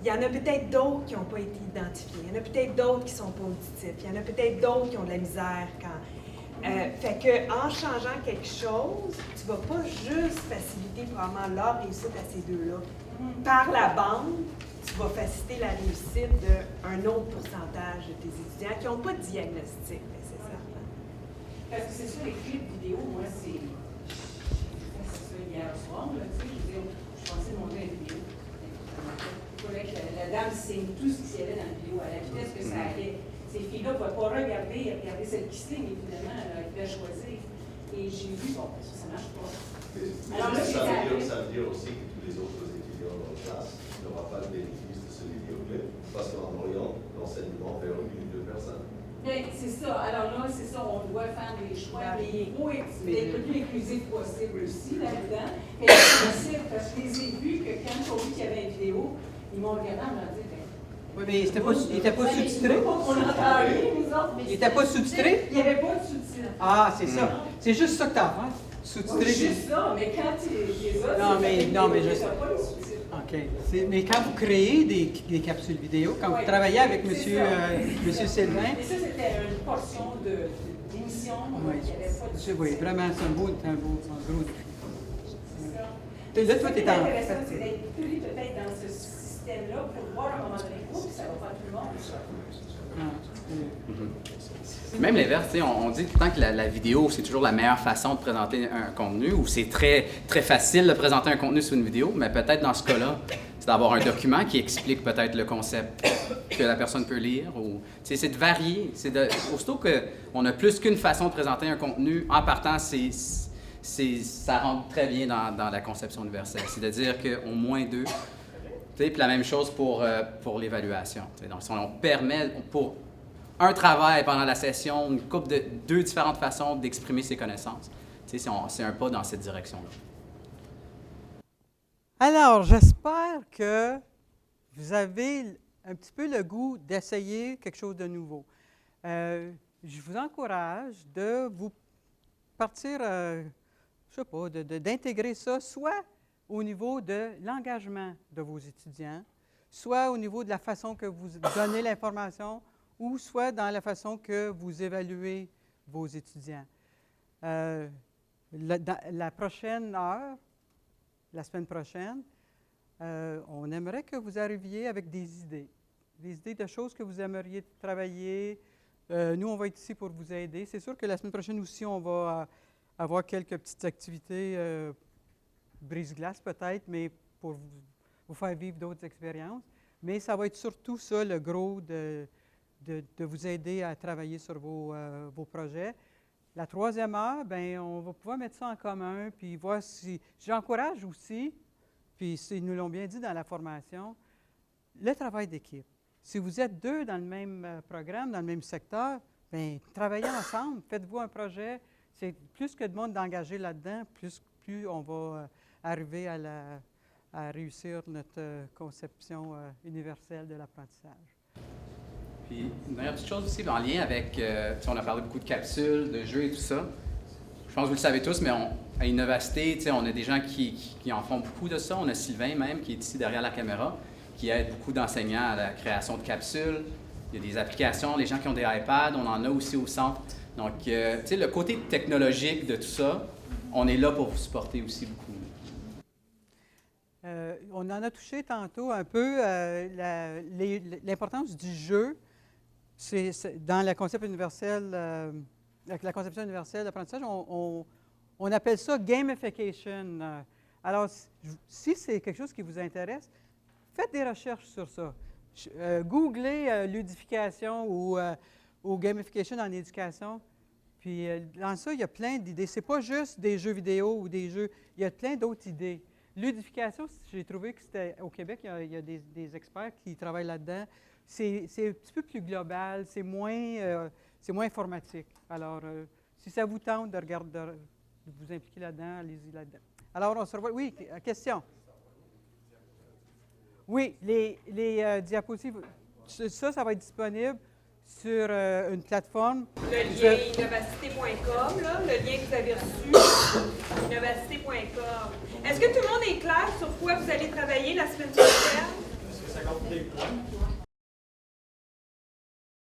Il y en a peut-être d'autres qui n'ont pas été identifiés. Il y en a peut-être d'autres qui ne sont pas auditifs. Il y en a peut-être d'autres qui ont de la misère quand... fait qu'en changeant quelque chose, tu ne vas pas juste faciliter probablement leur réussite à ces 2-là. Par la bande, tu vas faciliter la réussite d'un autre pourcentage de tes étudiants qui n'ont pas de diagnostic nécessairement. Parce que c'est ça, les clips vidéo, moi, c'est ça hier soir, là, tu sais, je pensais monter une vidéo. Il fallait que la dame signe tout ce qui s'y allait dans la vidéo, à la vitesse que ça allait. Ces filles-là ne pouvaient pas regarder celle qui signe, évidemment, elles devaient choisir. Et j'ai vu, bon, ça ne marche pas. Alors là, ça veut dire aussi que tous les autres étudiants dans la classe n'auront pas de bénéfice de ce vidéoclip, parce qu'en orientant l'enseignement vers 1 ou 2 personnes. Bien, c'est ça. Alors là, c'est ça, on doit faire des choix, mais il faut être le plus inclusif possible aussi là-dedans. Et c'est possible, parce que je les ai vus que quand ils ont vu qu'il y avait une vidéo, ils m'ont regardé en me disant, oui, mais il n'était pas sous-titré? Il n'était pas sous-titré? Il n'y avait pas de sous-titres. Ah, c'est ça. C'est juste ça que tu as à faire. Sous-titré. C'est juste ça, mais quand tu les as, non, mais je sais sais. pas les sous-titres. OK. Mais quand vous créez des capsules vidéo, quand vous travaillez avec monsieur Sylvain... Mais ça, c'était une portion d'émission. Oui, oui, vraiment, c'est un gros défi. Là, toi, tu es en... intéressant, c'est d'être plus peut-être dans ce système-là pour voir à un moment donné, puis ça va faire tout le monde. Même l'inverse, on dit tout le temps que la vidéo, c'est toujours la meilleure façon de présenter un contenu, ou c'est très, très facile de présenter un contenu sur une vidéo, mais peut-être dans ce cas-là, c'est d'avoir un document qui explique peut-être le concept que la personne peut lire, ou c'est de varier. Aussitôt qu'on a plus qu'une façon de présenter un contenu, en partant, ça rentre très bien dans la conception universelle. C'est-à-dire qu'au moins deux. Puis la même chose pour l'évaluation. Donc, si on permet pour un travail pendant la session, une couple de deux différentes façons d'exprimer ses connaissances, c'est un pas dans cette direction-là. Alors, j'espère que vous avez un petit peu le goût d'essayer quelque chose de nouveau. Je vous encourage de vous partir, je sais pas, d'intégrer ça, soit au niveau de l'engagement de vos étudiants, soit au niveau de la façon que vous donnez l'information, ou soit dans la façon que vous évaluez vos étudiants. La prochaine heure, la semaine prochaine, on aimerait que vous arriviez avec des idées de choses que vous aimeriez travailler. Nous, on va être ici pour vous aider. C'est sûr que la semaine prochaine aussi, on va avoir quelques petites activités brise-glace peut-être, mais pour vous faire vivre d'autres expériences. Mais ça va être surtout ça, le gros, de vous aider à travailler sur vos projets. La troisième heure, bien, on va pouvoir mettre ça en commun, puis voir si... J'encourage aussi, puis ils nous l'ont bien dit dans la formation, le travail d'équipe. Si vous êtes deux dans le même programme, dans le même secteur, bien, travaillez ensemble, faites-vous un projet. C'est plus que de monde d'engager là-dedans, plus on va arriver à réussir notre conception universelle de l'apprentissage. Puis, une dernière petite chose aussi, en lien avec, on a parlé beaucoup de capsules, de jeux et tout ça. Je pense que vous le savez tous, mais à l'université, on a des gens qui en font beaucoup de ça. On a Sylvain même, qui est ici derrière la caméra, qui aide beaucoup d'enseignants à la création de capsules. Il y a des applications, les gens qui ont des iPads, on en a aussi au centre. Donc, le côté technologique de tout ça, on est là pour vous supporter aussi beaucoup. On en a touché tantôt un peu l'importance du jeu. C'est dans la conception universelle d'apprentissage, on appelle ça gamification. Alors, si c'est quelque chose qui vous intéresse, faites des recherches sur ça. Googlez ludification ou gamification en éducation. Puis dans ça, il y a plein d'idées. Ce n'est pas juste des jeux vidéo ou des jeux, il y a plein d'autres idées. Ludification, j'ai trouvé que c'était au Québec, il y a des experts qui travaillent là-dedans. C'est un petit peu plus global, c'est moins informatique. Alors, si ça vous tente de vous impliquer là-dedans, allez-y là-dedans. Alors, on se revoit. Oui, question? Oui, les diapositives, ça va être disponible sur une plateforme. Le lien innovacité.com, le lien que vous avez reçu, innovacité.com. Est-ce que tout le monde est clair sur quoi vous allez travailler la semaine prochaine? C'est 50 000 points.